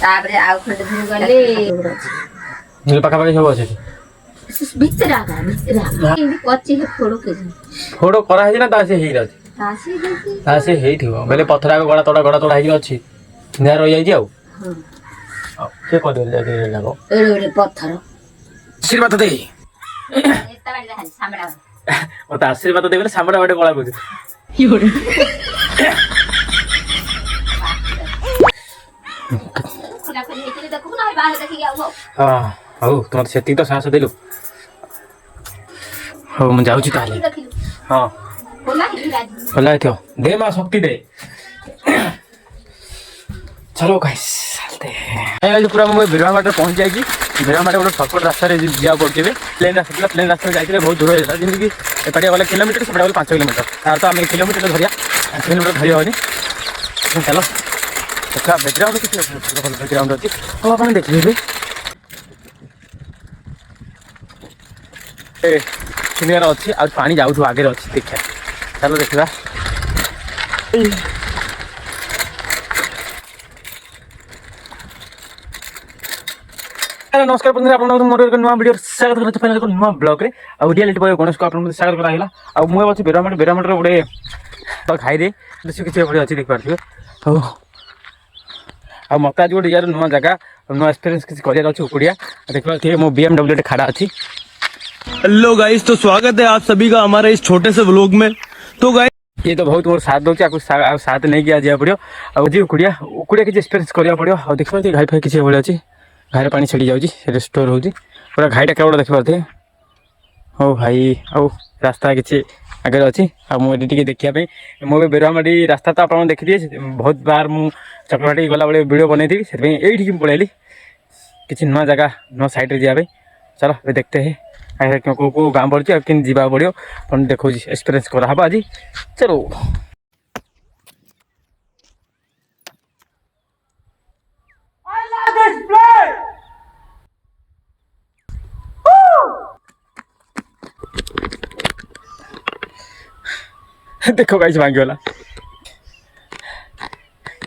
ताबरे आउ खंडे दिन गले निल पाखापाखि सब अच्छे भितरा इंदी कच्ची है फोड़ो करा है ना तासे हेई रहती तासे हेई थिबो बेले पथरा गड़ा तोड़ा हेई अछि निया रहि जाई आउ हां के को दे लागो एड़े पत्थर आशीर्वाद दे एता बाड़ी खाली सामड़ा ओ त आशीर्वाद दे बेले सामड़ा बाटे गला बुझ योरे खुला खुली हेतले देखु ना बाहर देखि आउ हां हौ तुम सेती तो सांस देलु हौ म जाउची ताले हां खोला थियो दे मां शक्ति दे चलो गाइस चलते हैं ये पूरा मैं बिरवा माटे पहुंच जाएगी बिरवा माटे गोटे सर्कट रास्ता रे जिया पड़े प्लेन रास्ता जाइए बहुत दूर है जमीन कि एपटे वाले किलोमीटर सेपटे वाले 5 किलोमीटर तार तो आम किलोमीटर धरिया 5 किलोमीटर धरी हेनी चलो देखा बैकग्राउंड किसी बैकग्राउंड अच्छी हाँ आप देखिए सिनेमार अच्छी आ पानी जाऊ आगे अच्छी देखा चलो देखा नमस्कार बंधु आप मोर एक नुआ वीडियो स्वागत करते फाइनल को नुआ ब्लॉग रे आ रियलिटी बॉय गणेश को आपन स्वागत कराइला आ मु अछि बेरामट रे गोटे तो खाई दे से किसी बड़ी अच्छी देख पारथिबे आ मत आज गोटे यार नुआ जगह नुआ एक्सपीरियंस किसी करियर अछि उकुड़िया देख पारथिबे मो BMW टे खड़ा अछि। हेलो गाइस, तो स्वागत है आप सभी का हमारे इस छोटे से व्लॉग में। तो गाइस ये तो बहुत मोर साथ दोछि आकु साथ नहीं किया जा पड़ियो आ जी उकुड़िया किसी एक्सपीरियंस करिया पड़ियो आ देख पारथि घाई फाई किसी बड़ी अछि घारे पानी छड़ी जाउची रेस्टोर होउची पूरा घाईटा केवल देख पारथे हो भाई आउ रास्ता किसी आगे अच्छी आ मुझे टी देखा मुझे बेरमाटी रास्ता तो आप देखी दिए बहुत बार मुझ चक्रवाटी गला बेले वीडियो बनई थी से ये पलैली किसी नुआ जगह नुआ साइड जाए चलो ये देखते हैं को गाँव पड़ी कि जावा पड़ो अपन देखो एक्सपीरियंस कराब आज चलो देखो गाइस भांगीगला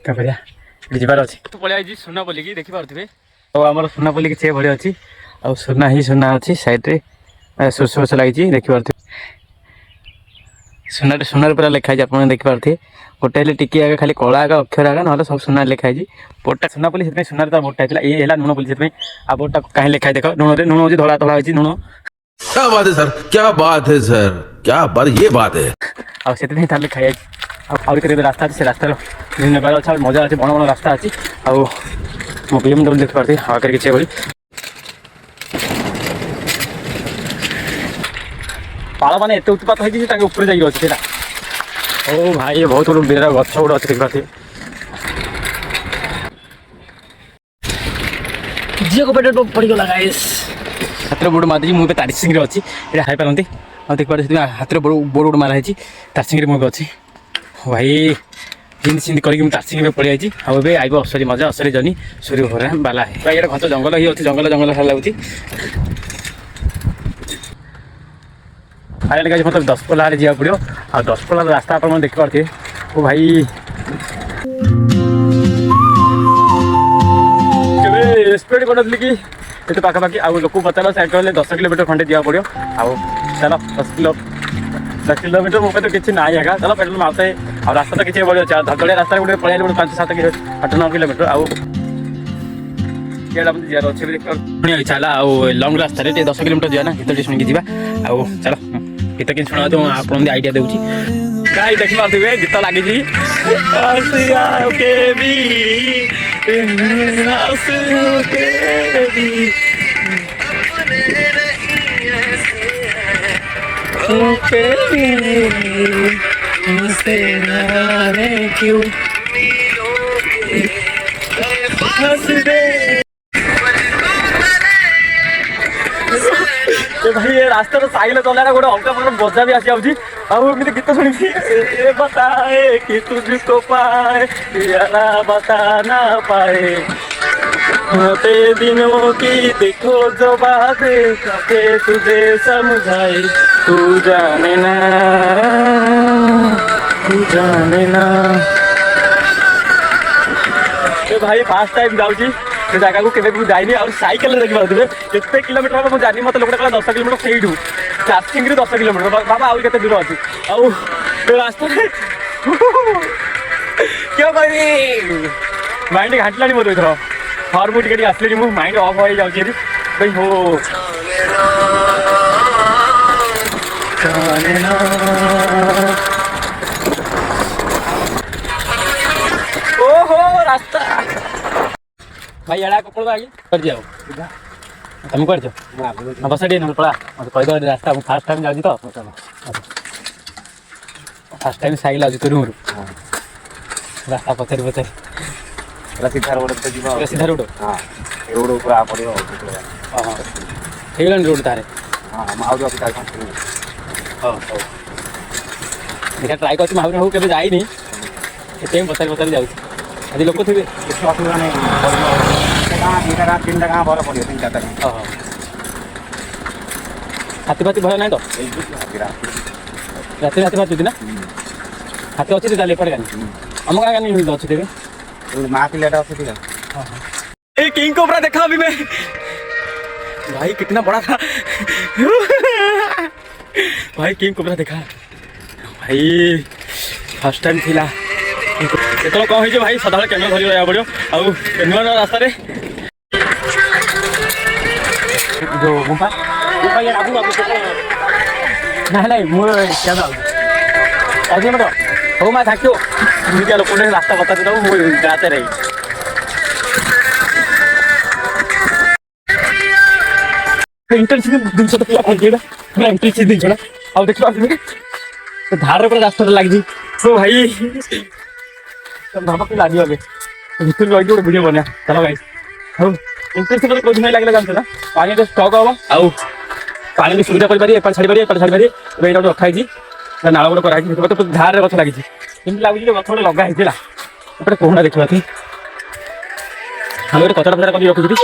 क्या बढ़िया जीवार अच्छी तो पलि सुना बोलिकी देखी पारे और आम सुना बोलिकी से भाई अच्छी आ सुना ही सुना अच्छी सैड्रे सोर्स सोर्स लगी देखी पारे सुना सुनार पूरा लिखाई आप देखिपारे गोटे टी आगे खाली कला आगे अक्षर आगे ना सब सुना लिखाई बोर्डटा सुना बोली से सुनार तार बोर्डटा होता ये है लुण बोली से आ बोर्डटा कहीं लिखाई देख लुण लुण हो धड़ा धड़ा होती लुण क्या बात है सर, क्या बात है सर, क्या बात ये बात है आ से लिखाई रास्ता अच्छे से रास्तार नबार अच्छे मजा अच्छे बड़ बड़ रास्ता अच्छी आउ BMW देख पारे आगे किसी भाई पाड़ मैंने एत उत्पात होती ऊपर जाइए अच्छे ओ भाई बहुत बड़ा बेरा गच गोटे अच्छे देख पारे झील को पेट पड़गला गाइस हाथ बोर्ड मारी मुझे तारी सिंह अच्छी ये खाई पारती और देख पारे हाथ बोर्ड बोर्ड माराई तार सिंह मुझे अच्छी भाई हिंदी सिंदी करके तारसिंग में पड़े आई आइब असरी मजा असरी जनी सूर्य भरा बाला है भाई ये घंच जंगल ही अच्छी जंगल जंगल लगुच फाइनल गाइस मतलब 10 पल्ला जावा पड़ो आ 10 पल्ला रास्ता आप देख पारे ओ भाई स्पीड कर कि ये पाखापाखि आउ लोक पचार साइकेल 10 किलोमीटर खंडे जावा पड़ो आउ चलो 10 किलोमीटर मो तो किसी ना है चलो पेट्रोल मारते और रास्ता तो किसी बड़ी अच्छे धड़धड़िया रास्ता गोटे पड़े गोटे 5-7 8-9 किलोमीटर आउ जीवार अच्छे इच्छा है लंग रास्ता 10 किलोमीटर जाए ना गीत शुणिकी जा आउ चलो गीत कि शुणा तो आप आइडिया दूसरी गाई देखी पारे गीत लगी क्यों भाई ये रास्ता तो साइकिल चला गोटे अलग प्रकार मजा भी आसी आमती गीत शुणी बताए कि तुझको पाए यारा बता ना पाए होते दिनों की देखो जो बातें कभी तुझे समझाए तू जाने ना भाई फास्ट टाइम जाऊँगी से जगह को केवे जाइनी और साइकेल देखि पाउथिबे केते किलोमीटर हम जानी मत लोकटा कला 10 किलोमीटर सेइडू चार्जिंग रे 10 किलोमीटर बाबा आउ केते दूर अछि आउ रास्ता क्यों करी माइंड घाटलानी मोर इधर फार्म टिके आसले मु माइंड ऑफ हो जाउछि भाई हो ओहो रास्ता भाई एड़ा कपड़ आगे कर जाओ तुम कर जाओ बस डी न पड़ा मत कह दो रास्ता फर्स्ट टाइम जाउजी तो फर्स्ट टाइम साइकिल आउजी तो रूम रास्ता पथर पथर सीधा रोड पे जीवा सीधा रोड हां रोड ऊपर आ पड़ियो हां हेगलन रोड तारे हां माउ जो सीधा हां देखा ट्राई करछ माउ हो केबे जाई नहीं टाइम पथर पथर जाउ आदि लोक थे किसी असुविधा नहीं दुटा गाँ तीन गाँ भर पड़ियो तीन चार गाँ हाथी फाती भय ना तो राति राति बात ना हाथी अच्छी ताले पड़ेगा हम गाँव नहीं हुई अच्छी देवे माँ की लेटा अच्छी ए किंग कोबरा देखा अभी मैं भाई कितना बड़ा था भाई किंग कोबरा देखा भाई फर्स्ट टाइम थिला तो कौन हो भाई सदा कैमेरा धरी रहा पड़ो आउ नुआ नुआ रास्ता रे जो गुफा गुफा यार आबू आबू नहीं नहीं मु कैमरा आगे मत हो मैं थाक्यो मुझे लोग ने रास्ता बता देता हूं वो जाते रही इंटरसिटी दिन से तो पूरा फल गया पूरा इंटरसिटी दिन छोड़ा अब देखो आप धार रे पूरा रास्ता लग जी तो भाई तब भाबा के लागी आगे भीतर लगी ଗୋଟେ वीडियो बना चलो गाइस हम इंटरसिटी कोई नहीं लागला जानते ना पानी तो स्टॉक होबा आउ पानी की सुविधा कर पारी एपर छाड़ी पारी वेट आउट रखा जी नाला गुड़ कराई तो धार रे गछ लागी केमती लागु जे गछ गुड़ लगा हेतिला एपटे कोहना देखबा थी हम एक कचरा फचरा कर रखी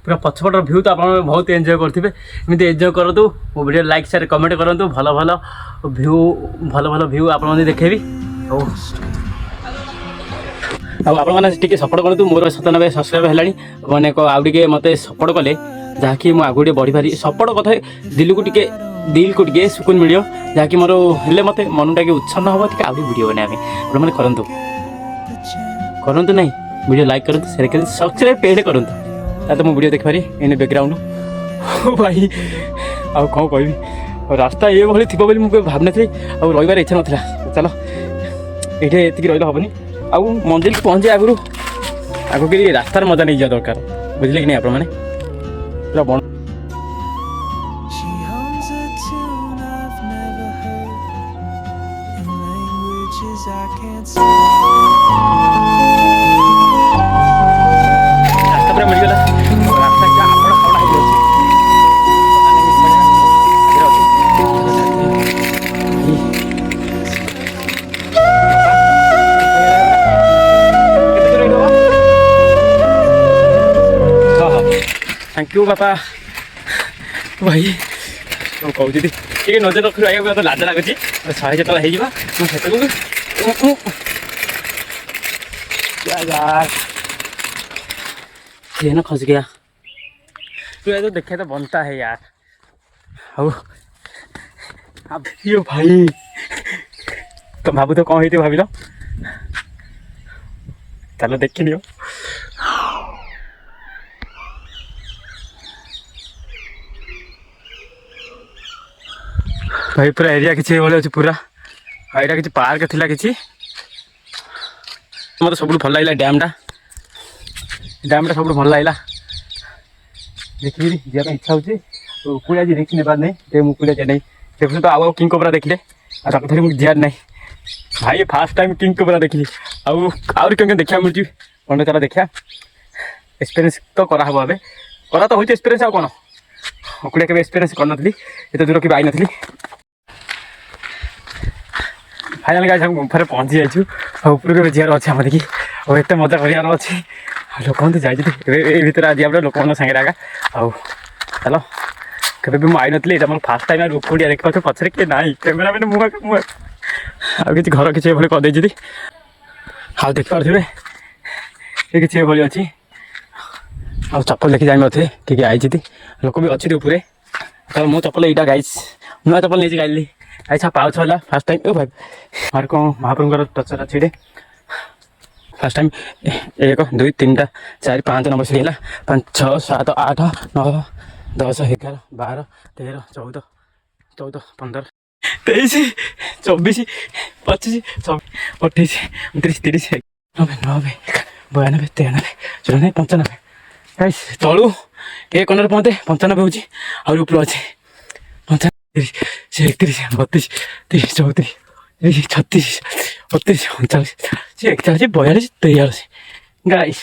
पूरा पछपटर भ्यू तो आप बहुत एंजॉय करते एमती एंजॉय करूँ मो वीडियो लाइक शेयर कमेंट करूँ भल भल भ्यू आप देखेबी आप सपोर्ट करूँ मोर 97 सब्सक्राइब है मैंने आगे मत सपोर्ट कले जहाँकि मुझे आगे बढ़ी पारि सपोर्ट कथा दिल को टे सुकून मिल जहाँकि मोर हेल्ले मत मनटा कि उत्सन्न हम टे आगे वीडियो बनाया मैंने करूँ नहीं वीडियो लाइक करूँ शेयर करूँ सब्सक्राइब पेड करूँ तो मो वीडियो देख पारि इन बैकग्राउंड भाई आउ कौन कह रास्ता ये भाई थी बोली मुझे भावना थी और रही इच्छा नाला चलो ये रही हेनी आउ मंजिल को पहुँचे आगु आगे कि रास्तार मजा नहीं जा दरकार बुझे कि नहीं आप पूरा बन रास्ता पूरा मिलगला रास्ता आपण खड़ा हो थैंक यू बापा भाई कहूँ ये नजर रखी रहा तो लाज लगुच 100 जो ये ना खस गया तो ये तो देखे तो बनता है यार अब यो भाई तो भाबू तो कौन होती भाभी लो चलो देख लियो भाई पूरा एरिया किसी अच्छे पूरा यहाँ किसी पार्क थिला किसी मत सब भल लगे डैमटा सब भल लगे देखिए जावाई इच्छा हो कुड़िया जी देखी नेबार नहीं मुझे जाए नहीं देखो तो आउ किंग कोबरा देखिले धरी मुझे जियार नहीं भाई फास्ट टाइम किंग कोबरा देखिली आउरी क्या देखा मिलूँ पंड चला देखा एक्सपीरियंस तो कराहब ए करा तो होती एक्सपीरियंस आ कौन कुड़िया के एक्सपीरियंस करनी एत दूर कि आई नी फाइनाल गाइस हम गुम्फा पहुँची जाइए ऊपर जीवार अच्छे आम देखिए और एत मजा करार अच्छे लोक जाए भर आज आप लोक सागर आगा आउ चलो कभी भी आई नी मोर फास्ट टाइम रुकुड़िया देखा पचर किए ना कैमेरा मैंने मुझे किसी घर किसी करदे हाँ देखिए ये किसी भाई अच्छी आ चप्पल देखी जाए मत किए आई लोक भी अच्छे ऊपर चलो मो चप्पल यहाँ गाइस नुआ चप्पल नहीं गाइली अच्छा पाउछ वाला फास्ट टाइम ओ भाई मार को महाप्रभु टचर अच्छे फास्ट टाइम 1 2 3 4 5 नंबर सीढ़ी है 5 6 7 8 9 10 11 12 13 14 14 15 23 24 25 28 29 30 99 92 93 94 95 गाइस तलू ए कनर पहुँचे 95 होची और ऊपर अच्छे 31 32 33 34 36 38 39 41 42 43 गाइस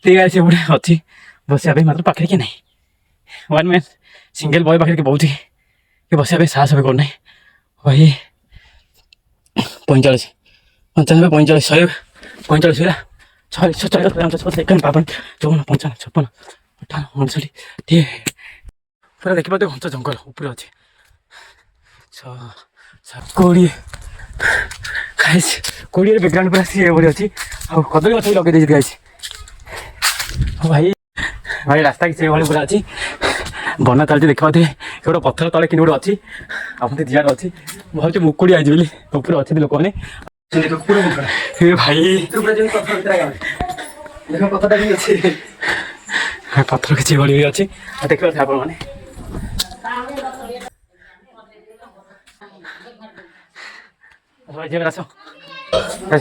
गाइस गोटे अच्छी बसिया मात्र पाखे किए ना वन मैन सिंगल बॉय पाखे बहुत ही बसिया साहस भी करना भाई 45 95 45 100 45 है 40 40 50 51 52 54 55 56 58 59 पूरा देखिए तो घंटा जंगल ऊपर अच्छे 20 कोड़े बैकग्राउंड पूरा सी भाई अच्छी आ कदली गच भी लगे गाइस भाई भाई रास्ता किसी भाई पूरा अच्छी बना चलती देखा गोटे पत्थर तले कि गोटे अच्छी आप जीवार अच्छी भाई मुकुड़ी आई बोली ऊपर अच्छे लोक मैंने भाई पत्थर किसी भाई अच्छी देखिए आप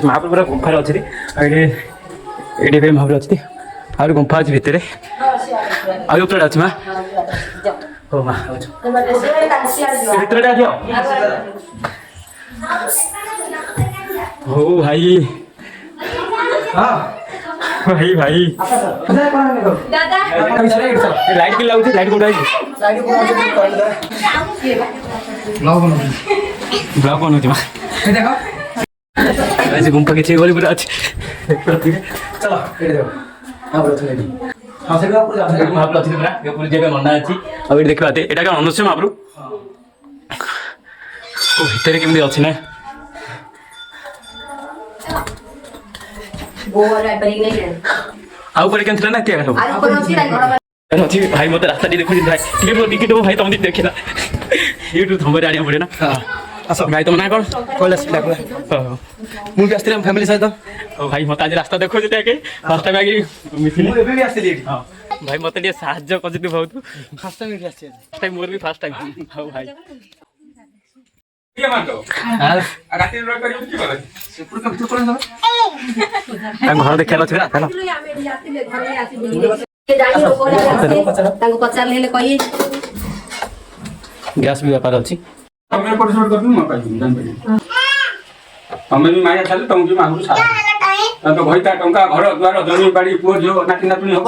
महाप्रभु गुंफार अच्छी ये महाप्रभु अच्छी आ गुंफा अच्छी भितर आपर अच्छी माँ हो माँ भितर हो भाई भाई भाई लाइट किला लाइट कोटा ब्लॉग बन ऐसे गुंफा के छे पूरा अच्छे चलो महाप्रभु अच्छी पूरा जगह मना अच्छी और देखा यहाँ क्या अनुष्य महाप्रभु भितर केमी अच्छी ना आउ पर ना क्या अच्छी भाई मत रास्ता देखो भाई टिकट भाई तुम देखना यूट्यूब थंबर आने पड़े ना भाई तुम ना कौन कैलाश मुझे आसती फैमिली सहित भाई मत आज रास्ता देखो फर्स्ट टाइम आगे भाई मत साहय कर बहुत फर्स्ट टाइम मोर भी फर्स्ट टाइम हाँ भाई घर देखा गैस भी व्यापार अच्छी तमें भी माया छाले तुम भी मांगू छा तो भईता टंका घर द्वार जमी बाड़ी पुओ जो नाती नातुनी हो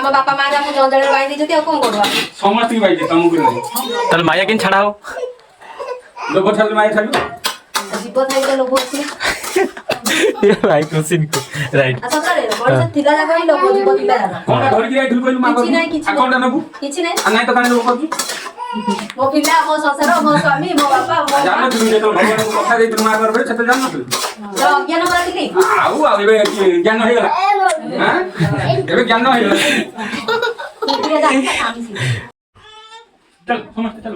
बापा माँ का मुझे अंदर बाई दी जो कौन करवा समस्त की बाई दे तुमको नहीं तल माया किन छाड़ा हो लोग छाले माया छालो जीव थाई तो लोग होती ये भाई क्वेश्चन को राइट अच्छा करे बड़ थिला जागा ही लोग जीव थिला जागा कोन घर की आई धुल कोइल मां अकाउंट नबु किछि नै आ नै तो काने लोग करजु मो पिला मो ससुर मो स्वामी मो बापा मो जानो तुम जो भगवान को कथा दे तुम मां करबे छते जानो तू तो ज्ञान बरा दिली आउ आउ एबे ज्ञान होई गला हां एबे ज्ञान होई गला चल समझ चल